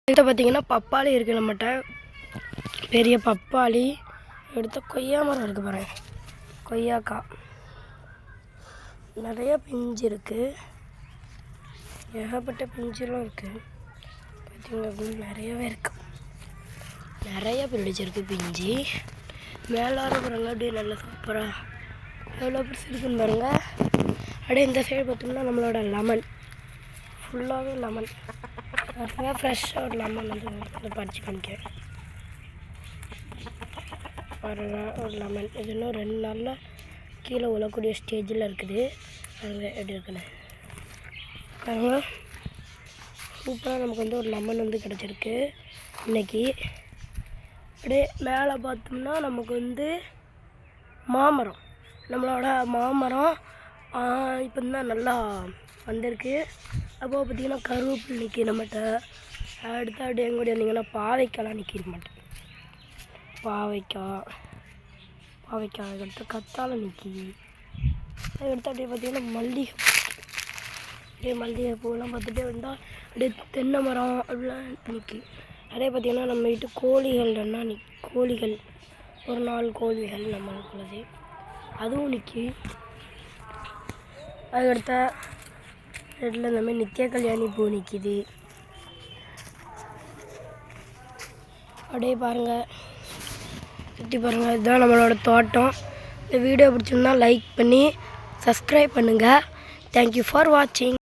கிட்ட பார்த்தீங்கன்னா பப்பாளி இருக்குது நம்மகிட்ட. பெரிய பப்பாளி எடுத்து கொய்யா மரம் இருக்குது பாருங்க. கொய்யாக்காய் நிறைய பிஞ்சு இருக்குது. ஏகப்பட்ட பிஞ்சுலாம் இருக்குது. பார்த்தீங்கன்னா அப்படின்னு நிறையவே இருக்குது. நிறைய பிடிச்சிருக்கு பிஞ்சு. மேலார பாருங்க அப்படியே நல்லா சூப்பராக எவ்வளோ பிடிச்சி இருக்குன்னு பாருங்க. அப்படியே இந்த சைடு பார்த்தோம்னா நம்மளோட லெமன் ஃபுல்லாகவே லெமன் நிறையா ஃப்ரெஷ்ஷாக ஒரு லெமன் வந்து பறிச்சு காமிக்கிறேன் பாருங்க. ஒரு லெமன் இது இன்னும் 2 நாளில் கீழே உழக்கூடிய ஸ்டேஜில் இருக்குது. பாருங்க எப்படி இருக்குன்னு பாருங்க. சூப்பராக நமக்கு வந்து ஒரு லெமன் வந்து கிடச்சிருக்கு இன்றைக்கி. அப்படியே மேலே பார்த்தோம்னா நமக்கு வந்து மாமரம், நம்மளோட மாமரம் இப்போ தான் நல்லா வந்திருக்கு. அப்போ பார்த்திங்கன்னா கருவேப்பிலை நிற்கி நம்மகிட்ட. அடுத்து அப்படியே எங்கூட இருந்தீங்கன்னா பாவைக்காய்லாம் நிற்கிற மாட்டேன். பாவைக்காய் அதுக்கடுத்து கத்தாழை நிற்கி. அதுக்கடுத்து அப்படியே பார்த்திங்கன்னா மல்லிகை. அப்படியே மல்லிகை பூவெல்லாம் பார்த்துட்டே வந்தால் அப்படியே தென்னை மரம் அப்படிலாம் நிற்கி. அப்படியே பார்த்திங்கன்னா நம்ம வீட்டு கோழிகள்னா கோழிகள் ஒரு 4 கோழிகள் நம்மளுக்குள்ளது அதுவும் நிற்கி. அதுக்கடுத்த ரெட்டில் இந்த மாதிரி நித்திய கல்யாணி பூ நிற்கிது. அப்படியே பாருங்கள், சுற்றி பாருங்கள். இதுதான் நம்மளோட தோட்டம். இந்த வீடியோ பிடிச்சிருந்தா லைக் பண்ணி சப்ஸ்கிரைப் பண்ணுங்கள். தேங்க்யூ ஃபார் வாட்சிங்.